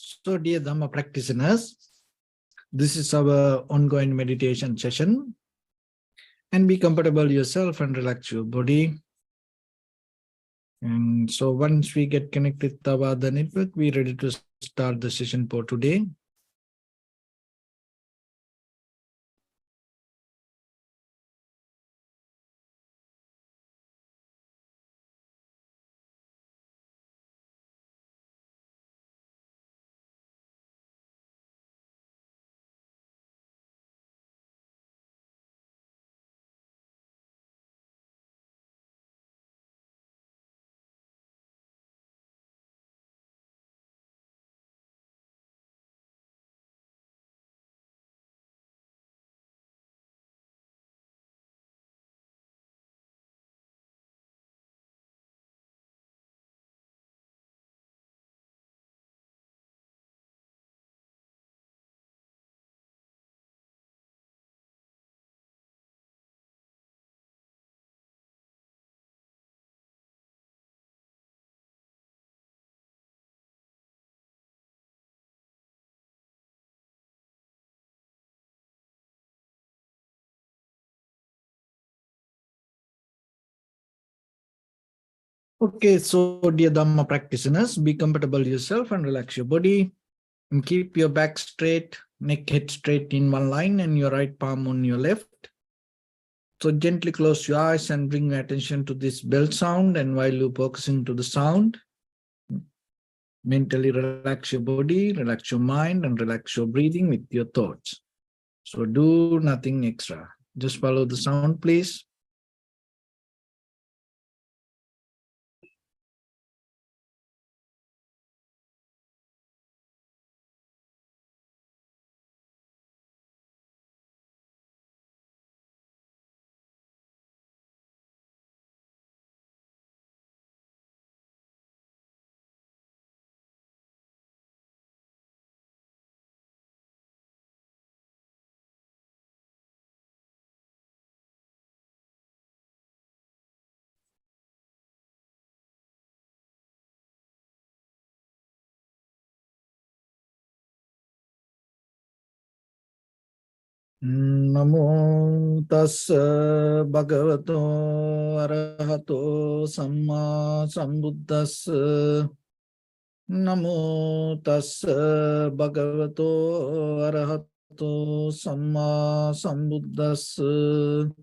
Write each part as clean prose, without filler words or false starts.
So, dear Dhamma practitioners, this is our ongoing meditation session. And be comfortable yourself and relax your body. And so once we get connected with our other network, we're ready to start the session for today. Okay, so dear Dhamma practitioners, be comfortable yourself and relax your body. And keep your back straight, neck head straight in one line and your right palm on your left. So gently close your eyes and bring your attention to this bell sound. And while you're focusing to the sound, mentally relax your body, relax your mind, and relax your breathing with your thoughts. So do nothing extra. Just follow the sound, please. Namo tassa bhagavato arahato samma sambuddhassa. Namo tassa bhagavato arahato samma sambuddhassa.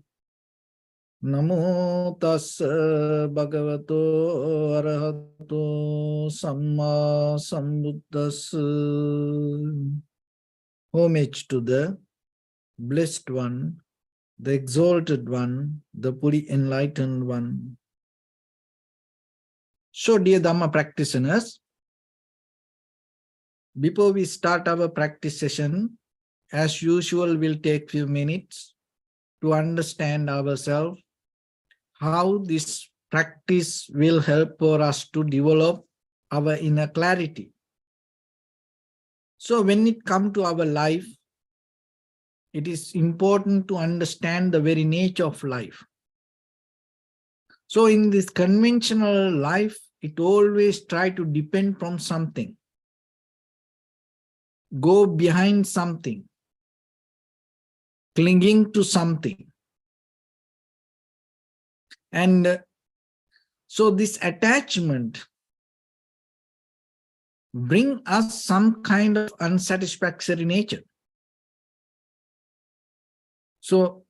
Namo tassa bhagavato arahato samma sambuddhassa. Homage to the Blessed One, the Exalted One, the fully Enlightened One. So, dear Dhamma practitioners, before we start our practice session, as usual, we'll take few minutes to understand ourselves, how this practice will help for us to develop our inner clarity. So, when it comes to our life, it is important to understand the very nature of life. So in this conventional life, it always tries to depend from something, go behind something, clinging to something. And so this attachment brings us some kind of unsatisfactory nature. So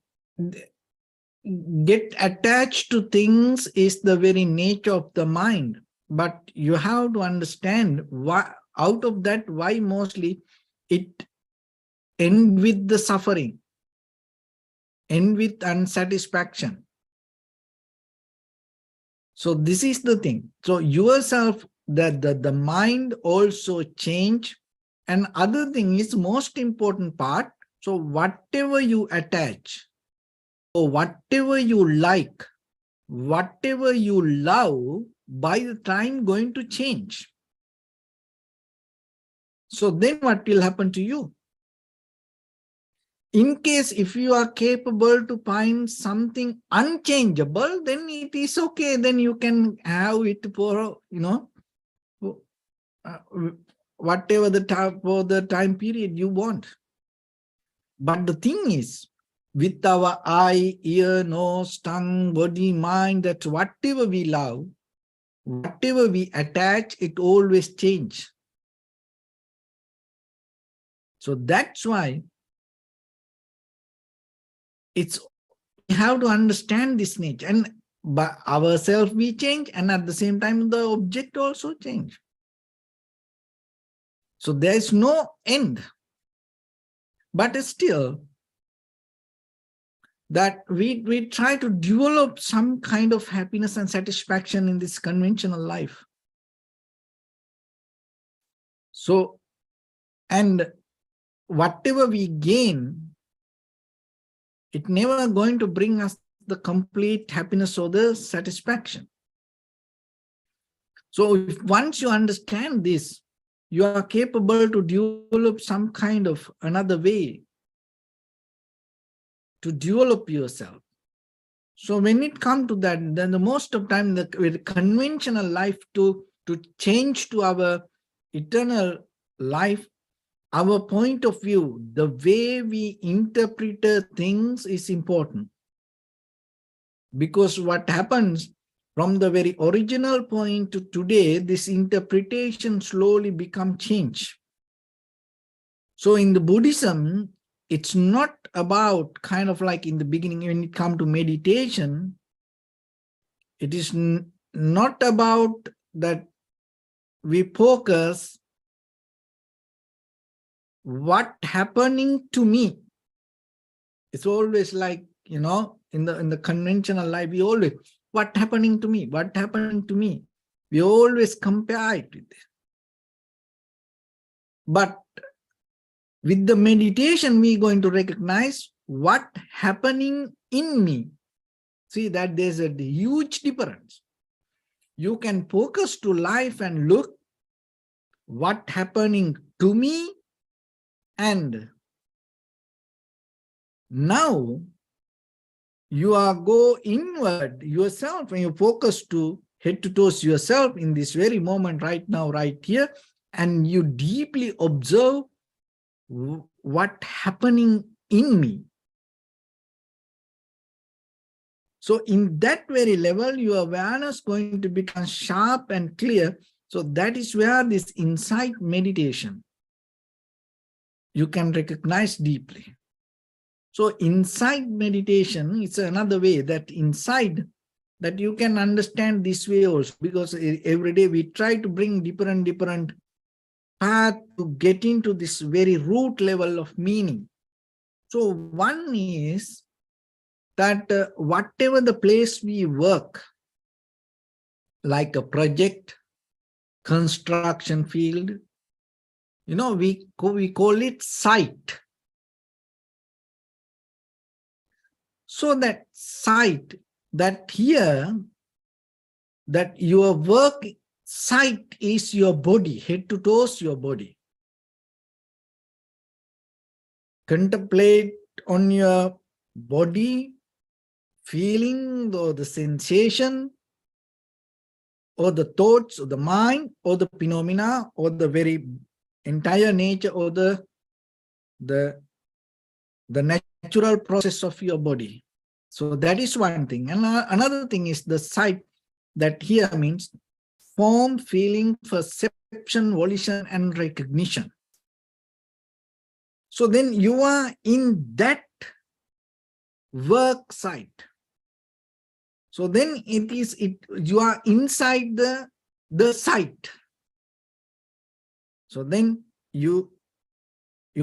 get attached to things is the very nature of the mind, but you have to understand why, out of that, why mostly it ends with the suffering, end with unsatisfaction. So this is the thing. So yourself, the mind also change. And other thing is most important part. So whatever you attach, or whatever you like, whatever you love, by the time going to change. So then what will happen to you? In case if you are capable to find something unchangeable, then it is okay. Then you can have it for, whatever the time for the time period you want. But the thing is, with our eye, ear, nose, tongue, body, mind, that whatever we love, whatever we attach, it always change. So that's why it's we have to understand this nature, and by ourselves we change, and at the same time the object also change. So there is no end. But still, that we try to develop some kind of happiness and satisfaction in this conventional life. So, and whatever we gain, it never going to bring us the complete happiness or the satisfaction. So if once you understand this, you are capable to develop some kind of another way to develop yourself. So when it comes to that, then the most of time with conventional life to change to our eternal life, our point of view, the way we interpret things is important. Because what happens from the very original point to today, this interpretation slowly become changed. So in the Buddhism, it's not about kind of like in the beginning when it comes to meditation, it is not about that we focus what happening to me. It's always like, you know, in the conventional life, we always, what happening to me? What happening to me? We always compare it with this. But with the meditation, we're going to recognize what happening in me. See that there's a huge difference. You can focus to life and look what happening to me, and now you are go inward yourself when you focus to head to toes yourself in this very moment right now, right here, and you deeply observe what happening in me. So in that very level, your awareness is going to become sharp and clear. So that is where this insight meditation, you can recognize deeply. So insight meditation is another way that inside that you can understand this way also, because every day we try to bring different path to get into this very root level of meaning. So one is that whatever the place we work, like a project, construction field, you know, we call it site. So that site, that here, that your work site is your body, head to toes your body. Contemplate on your body, feeling or the sensation, or the thoughts, or the mind, or the phenomena, or the very entire nature, or the natural process of your body. So that is one thing. And another thing is the sight, that here means form, feeling, perception, volition, and recognition. So then you are in that work site. So then you are inside the site. So then you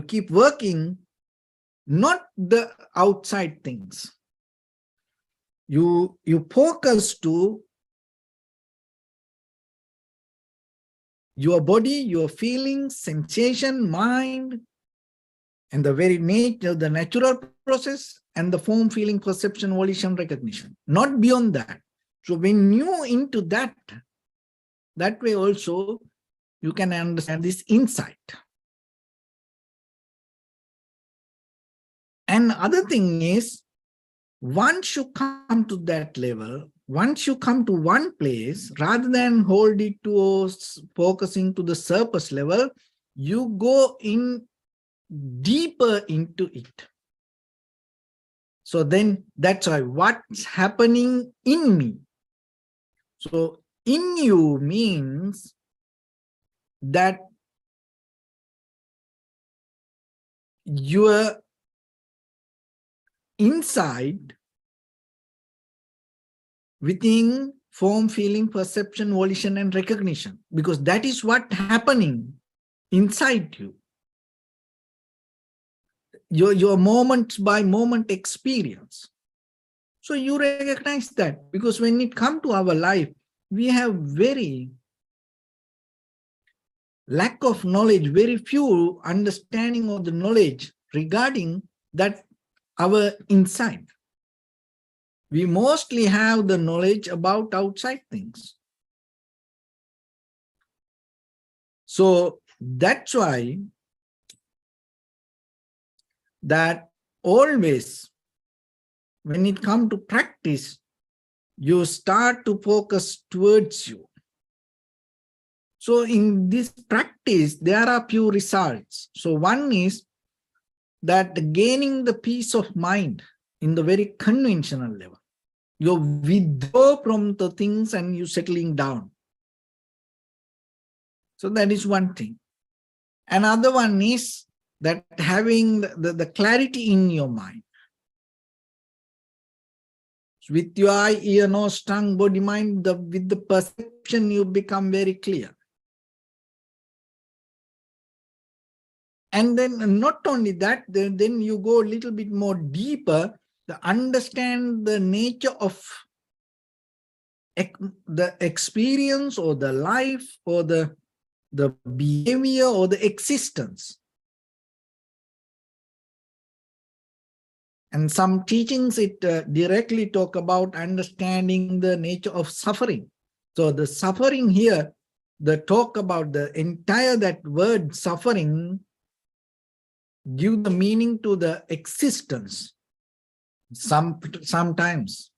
keep working, not the outside things. You focus to your body, your feelings, sensation, mind, and the very nature, the natural process, and the form, feeling, perception, volition, recognition. Not beyond that. So when you into that way also, you can understand this insight. And other thing is, once you come to that level, once you come to one place, rather than hold it to focusing to the surface level, you go in deeper into it. So then that's why what's happening in me. So in you means that your inside, within form, feeling, perception, volition, and recognition, because that is what happening inside you. Your moment by moment experience. So you recognize that, because when it comes to our life, we have very lack of knowledge, very few understanding of the knowledge regarding that our inside. We mostly have the knowledge about outside things. So that's why that always when it comes to practice, you start to focus towards you. So in this practice, there are few results. So one is that gaining the peace of mind in the very conventional level. You withdraw from the things and you settling down. So that is one thing. Another one is that having the clarity in your mind. With your eye, ear, nose, tongue, body, mind, with the perception, you become very clear. And then not only that, then you go a little bit more deeper to understand the nature of the experience or the life or the behavior or the existence. And some teachings, it directly talk about understanding the nature of suffering. So the suffering here, the talk about the entire that word suffering, give the meaning to the existence. Sometimes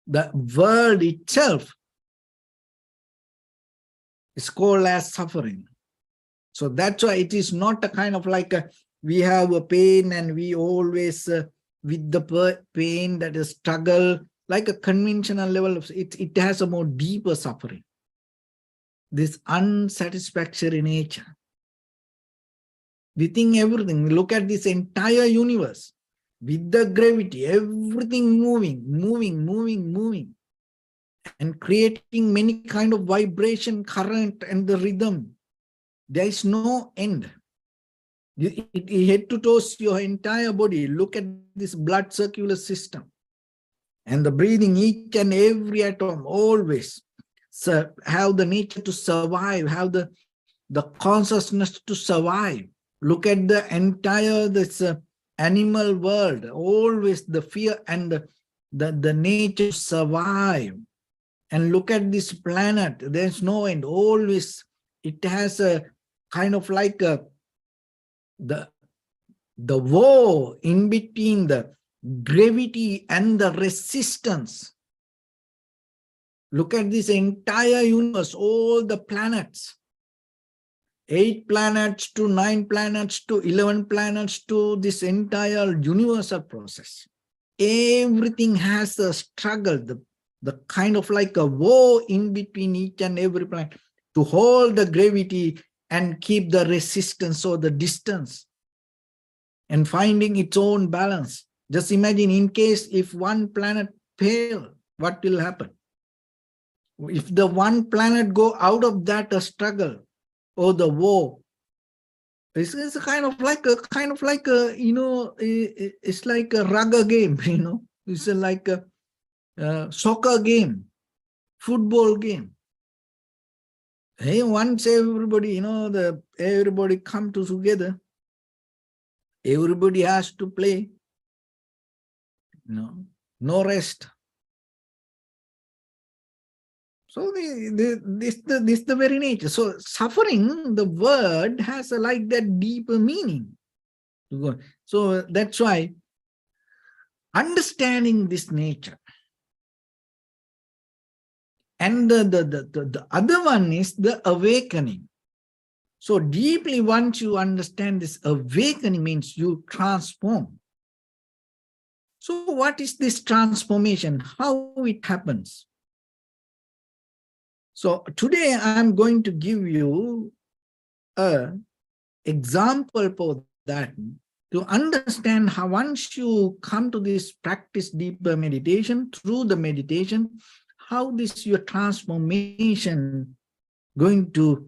the world itself is called as suffering. So that's why it is not a kind of like we have a pain and we always with the pain, that is struggle, like a conventional level of it has a more deeper suffering. This unsatisfactory nature. Within everything, look at this entire universe. With the gravity, everything moving, and creating many kind of vibration, current, and the rhythm. There is no end. Head to toes, your entire body. Look at this blood circular system. And the breathing, each and every atom, always have the nature to survive, have the consciousness to survive. Look at the entire this animal world, always the fear and the nature to survive. And look at this planet, there's no end, always it has a kind of like the war in between the gravity and the resistance. Look at this entire universe, all the planets. 8 planets to 9 planets to 11 planets to this entire universal process. Everything has a struggle, the kind of like a war in between each and every planet to hold the gravity and keep the resistance or the distance and finding its own balance. Just imagine, in case if one planet fail, what will happen? If the one planet go out of that struggle or the war, it's kind of like a you know, it's like a rugby game, you know, it's like a soccer game, football game. Hey, once everybody, you know, everybody come together, everybody has to play, you know, no rest. So this the very nature. So suffering, the word has like that deeper meaning. So that's why understanding this nature, And the other one is the awakening. So deeply, once you understand this, awakening means you transform. So what is this transformation? How it happens? So today I'm going to give you an example for that, to understand how once you come to this practice deeper meditation, through the meditation, how this your transformation going to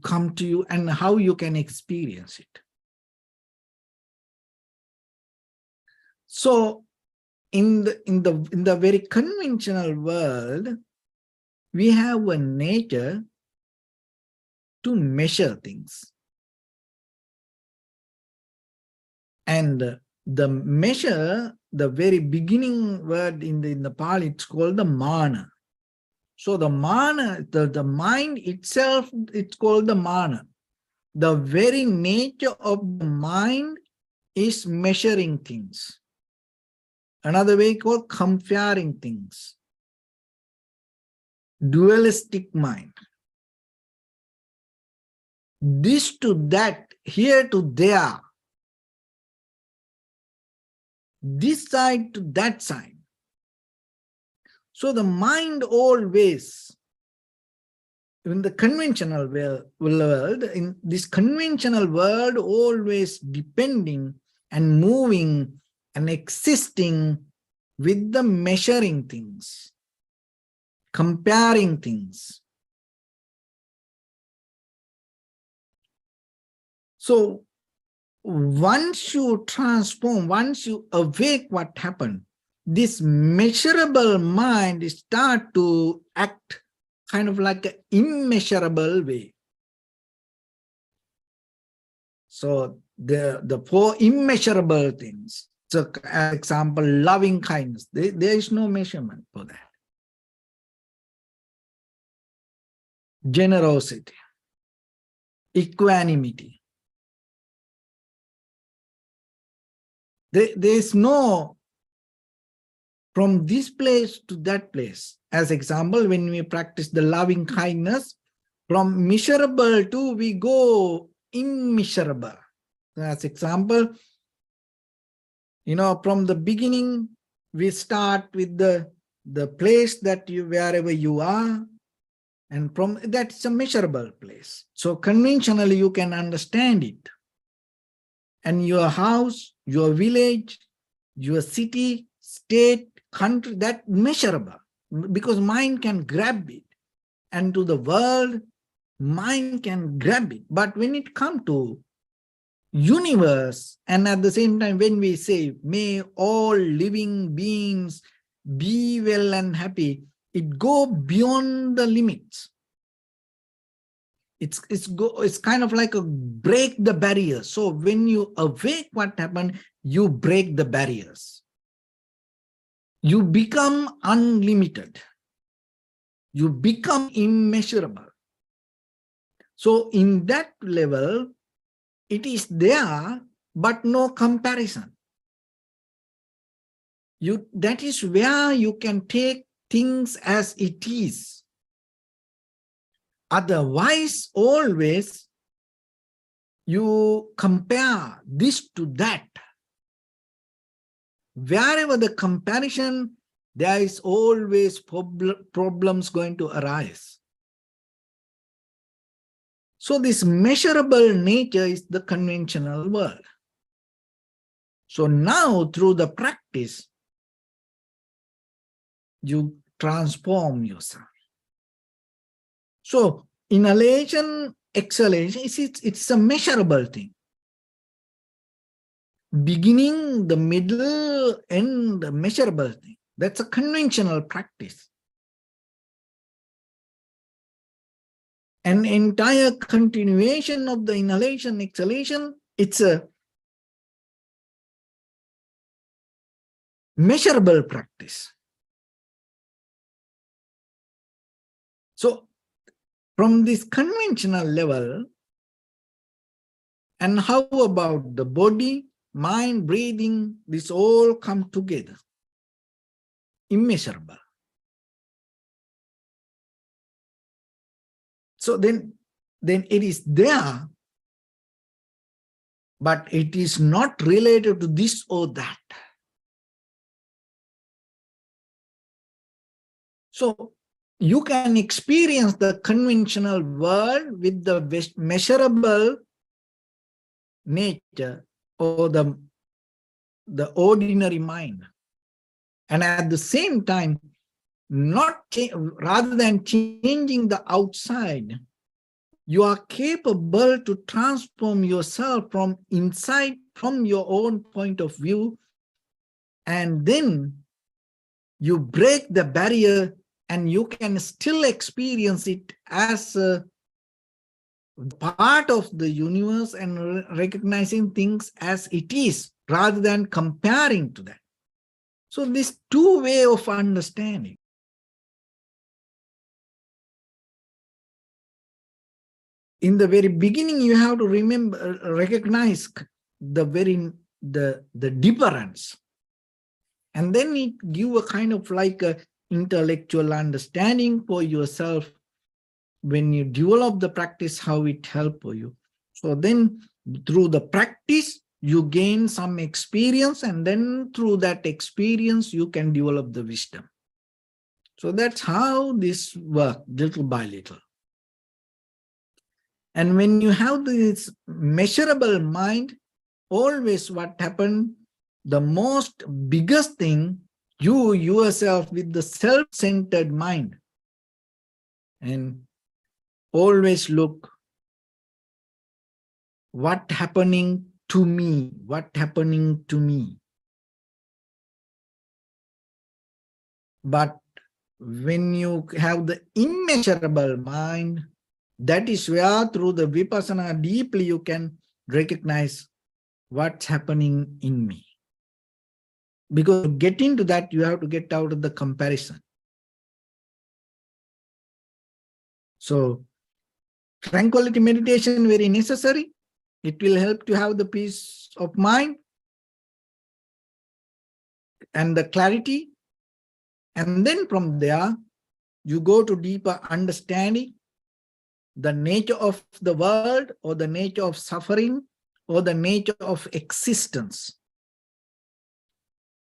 come to you and how you can experience it. So in the very conventional world, we have a nature to measure things. And the measure, the very beginning word in the Pali, it's called the mana. So the mana, the mind itself, it's called the mana. The very nature of the mind is measuring things. Another way called comparing things. Dualistic mind. This to that, here to there. This side to that side. So the mind always, in the conventional world, in this conventional world, always depending and moving and existing with the measuring things, comparing things. So once you transform, once you awake, what happened? This measurable mind start to act kind of like an immeasurable way. So the four immeasurable things. So, as example, loving kindness. There is no measurement for that. Generosity, equanimity. There is no from this place to that place. As example, when we practice the loving kindness, from measurable to we go immeasurable. As example, from the beginning, we start with the place that wherever you are, and from that's a measurable place. So conventionally, you can understand it. And your house, your village, your city, state, country, that measurable, because mind can grab it. And to the world, mind can grab it. But when it comes to universe, and at the same time, when we say, may all living beings be well and happy, it go beyond the limits. It's kind of like a break the barriers. So when you awake, what happened? You break the barriers. You become unlimited. You become immeasurable. So in that level, it is there, but no comparison. That is where you can take things as it is. Otherwise, always you compare this to that. Wherever the comparison, there is always problems going to arise. So this measurable nature is the conventional world. So now through the practice, you transform yourself. So inhalation, exhalation, it's a measurable thing. Beginning, the middle, and the measurable thing. That's a conventional practice. An entire continuation of the inhalation, exhalation, it's a measurable practice. So from this conventional level, and how about the body, mind, breathing, this all come together. Immeasurable. So then it is there, but it is not related to this or that. So you can experience the conventional world with the measurable nature or the ordinary mind. And at the same time, rather than changing the outside, you are capable to transform yourself from inside, from your own point of view, and then you break the barrier and you can still experience it as a part of the universe and recognizing things as it is rather than comparing to that. So this two way of understanding. In the very beginning, you have to recognize the difference. And then it give a kind of like a intellectual understanding for yourself. When you develop the practice, how it help you. So then through the practice, you gain some experience, and then through that experience, you can develop the wisdom. So that's how this works, little by little. And when you have this measurable mind, always what happened, the most biggest thing, you yourself with the self-centered mind, and always look what happening to me, what happening to me. But when you have the immeasurable mind, that is where through the vipassana deeply you can recognize what's happening in me. Because to get into that, you have to get out of the comparison. So tranquility meditation very necessary. It will help to have the peace of mind and the clarity. And then from there, you go to deeper understanding the nature of the world, or the nature of suffering, or the nature of existence.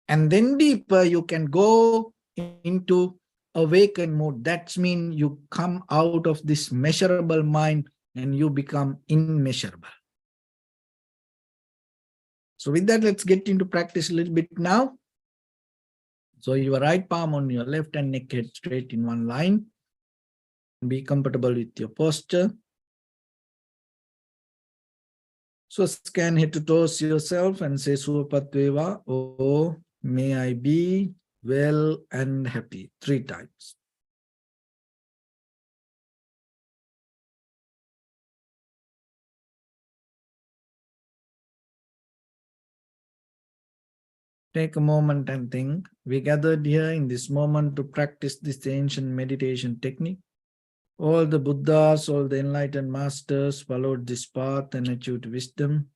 And then deeper, you can go into awakened mode. That means you come out of this measurable mind and you become immeasurable. So with that, let's get into practice a little bit now. So your right palm on your left and neck head straight in one line. Be comfortable with your posture. So scan head to toes yourself and say Suvapatveva, oh, may I be well and happy 3 times. Take a moment and think. We gathered here in this moment to practice this ancient meditation technique. All the Buddhas, all the enlightened masters followed this path and achieved wisdom.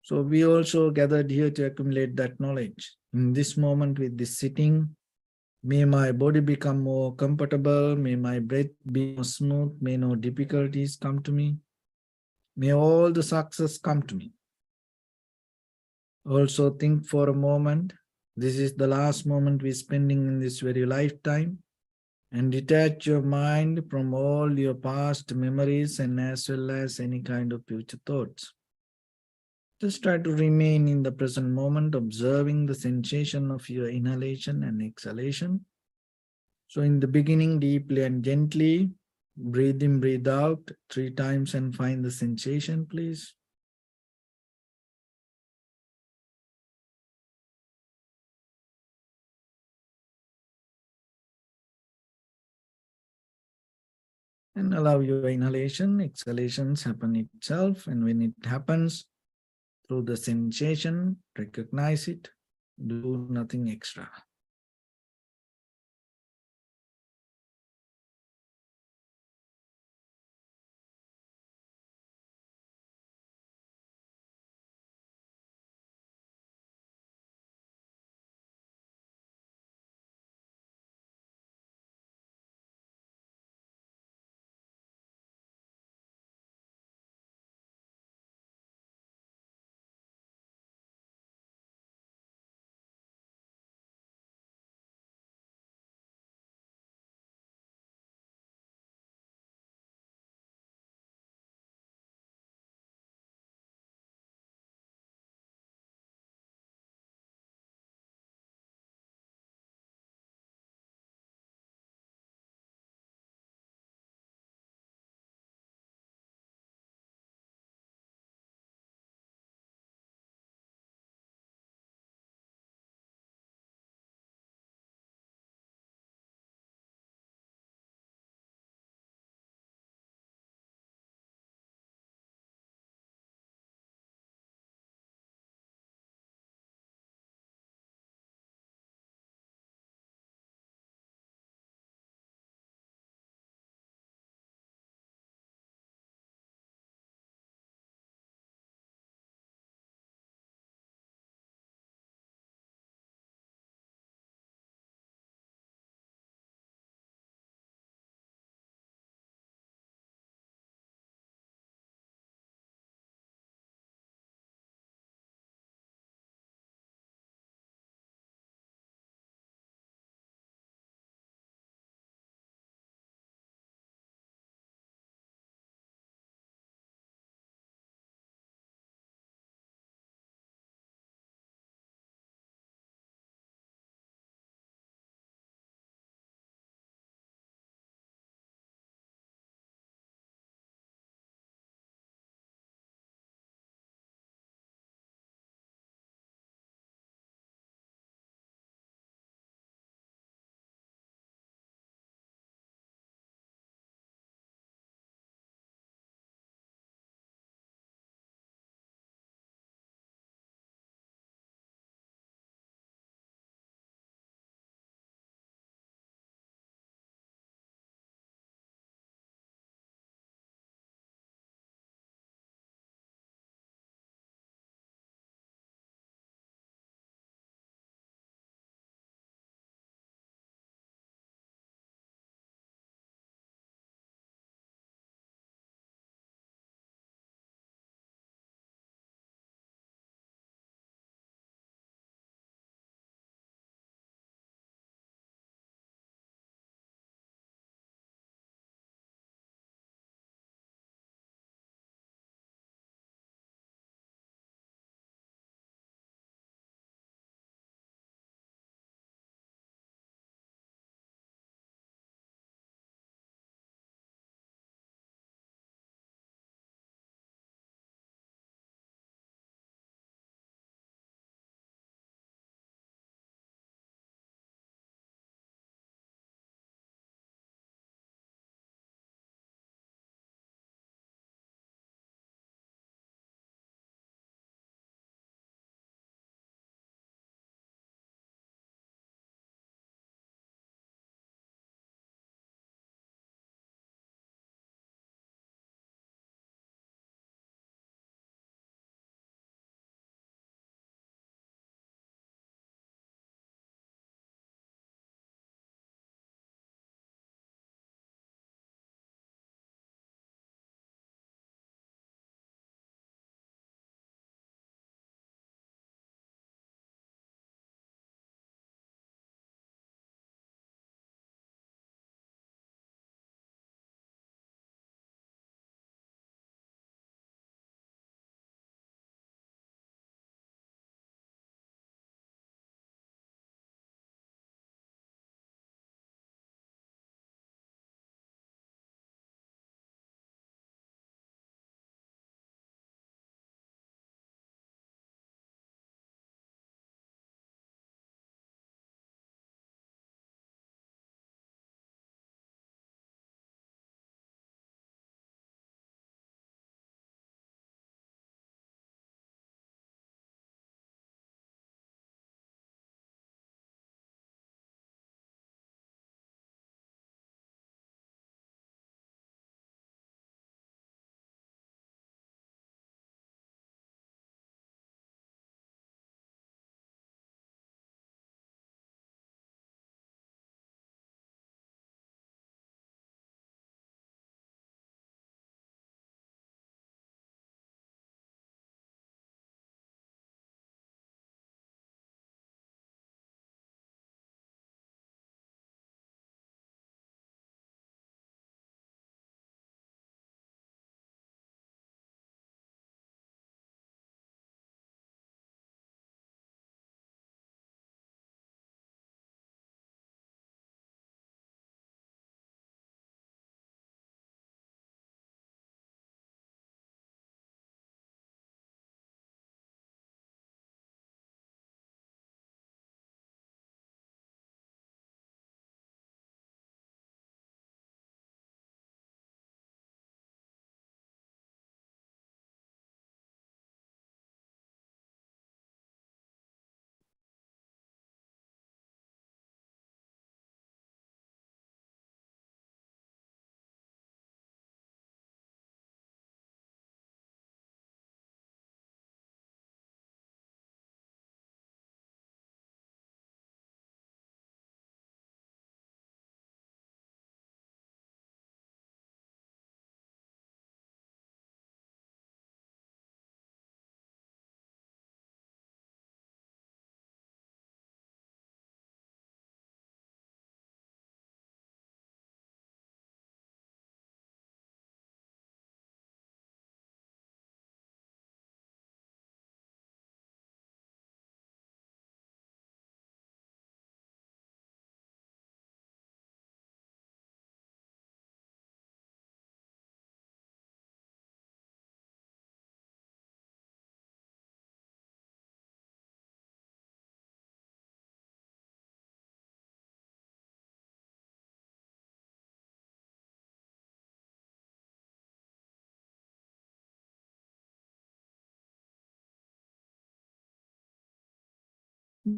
So we also gathered here to accumulate that knowledge. In this moment with this sitting, may my body become more comfortable, may my breath be more smooth, may no difficulties come to me, may all the success come to me. Also think for a moment, this is the last moment we're spending in this very lifetime, and detach your mind from all your past memories and as well as any kind of future thoughts. Just try to remain in the present moment, observing the sensation of your inhalation and exhalation. So in the beginning, deeply and gently, breathe in, breathe out 3 times and find the sensation, please. And allow your inhalation, exhalations happen itself. And when it happens, through the sensation, recognize it, do nothing extra.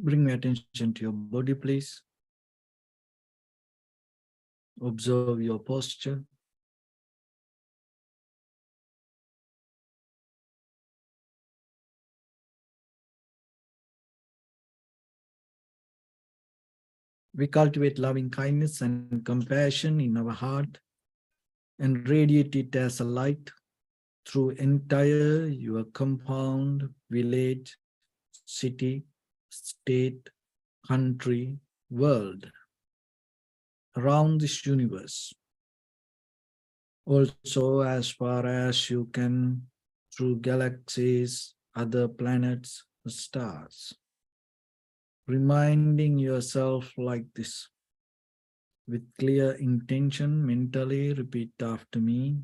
Bring your attention to your body, please. Observe your posture. We cultivate loving kindness and compassion in our heart and radiate it as a light through entire your compound, village, city, state, country, world, around this universe. Also, as far as you can, through galaxies, other planets, stars. Reminding yourself like this. With clear intention, mentally repeat after me.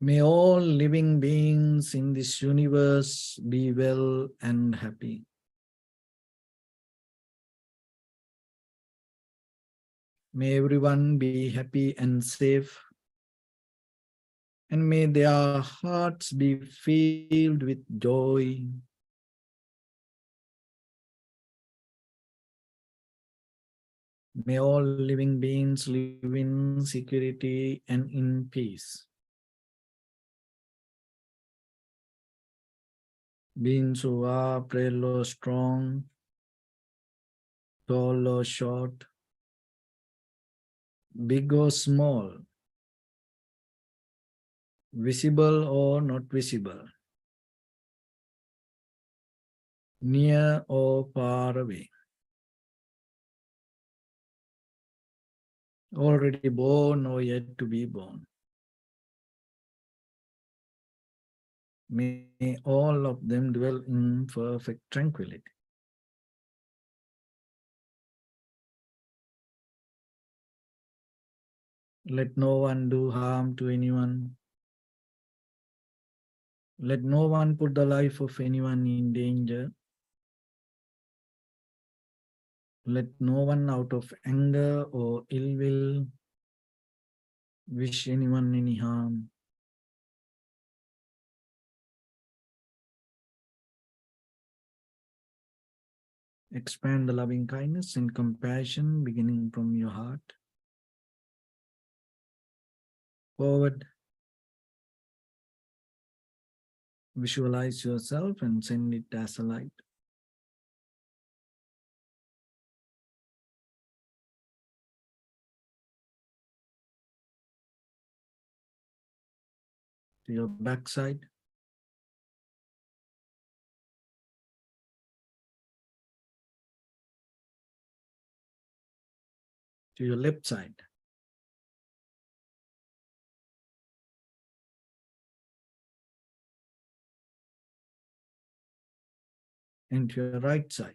May all living beings in this universe be well and happy. May everyone be happy and safe. And may their hearts be filled with joy. May all living beings live in security and in peace. Beings who are frail or strong, tall or short, big or small, visible or not visible, near or far away, already born or yet to be born. May all of them dwell in perfect tranquility. Let no one do harm to anyone. Let no one put the life of anyone in danger. Let no one out of anger or ill will wish anyone any harm. Expand the loving kindness and compassion beginning from your heart. Forward. Visualize yourself and send it as a light. To your backside. To your left side. And to your right side.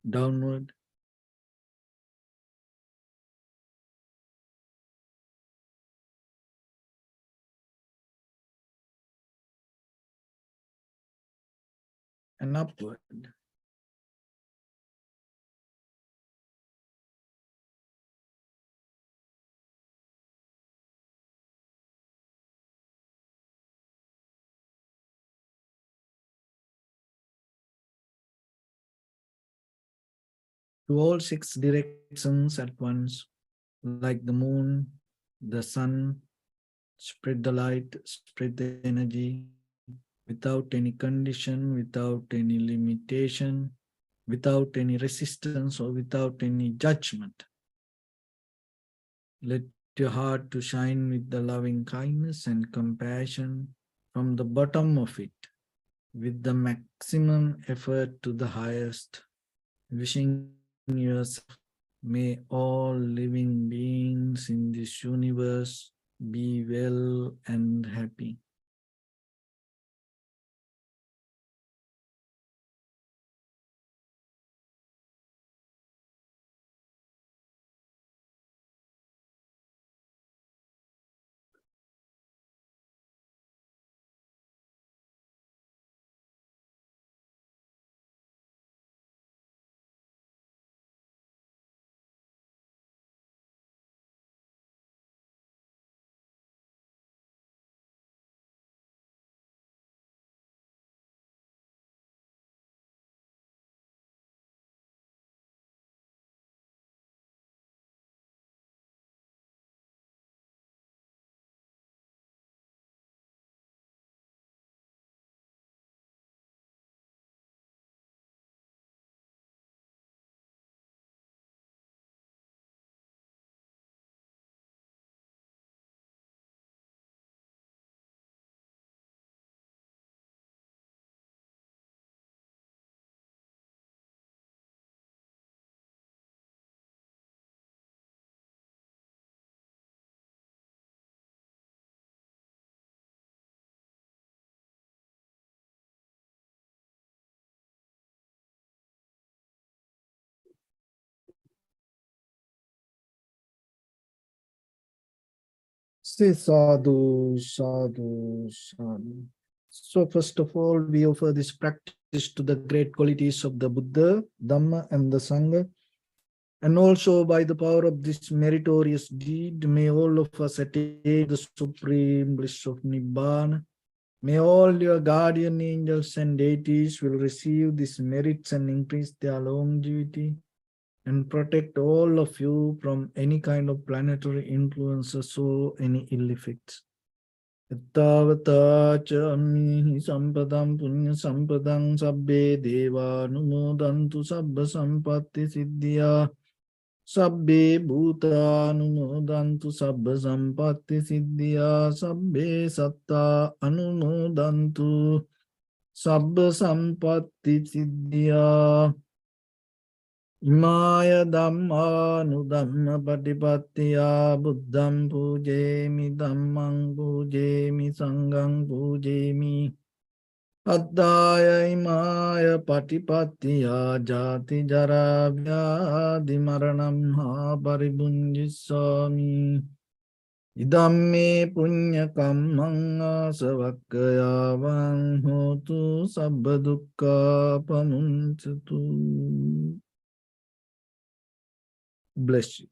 Downward. And upward. To all six directions at once, like the moon, the sun, spread the light, spread the energy, without any condition, without any limitation, without any resistance or without any judgment. Let your heart to shine with the loving kindness and compassion from the bottom of it, with the maximum effort to the highest, wishing yourself, may all living beings in this universe be well and happy. Say sadhu, sadhu, sadhu. So first of all, we offer this practice to the great qualities of the Buddha, Dhamma, and the Sangha. And also by the power of this meritorious deed, may all of us attain the supreme bliss of Nibbana. May all your guardian angels and deities will receive these merits and increase their longevity and protect all of you from any kind of planetary influences or any ill effects. Yattavata cha ammihi sampadam punya sampadam sabbe deva numodantu sabba sampatti siddhya sabbe bhuta anumodantu sabba sampatti siddhya sabbe satta anumodantu sabba sampatti siddhya. Imaya Dhamma Nudhamma Patipattiya Buddham Pujemi Dhammang Pujemi Sanghang Pujemi Addaya Imaya Patipattiya Jati Jara Vyadhi Maranam Ha Paribunjisami Idamme Punya Kammang Asavakkaya Vang Hotu Sabba Dukkha Pamuncatu. Bless you.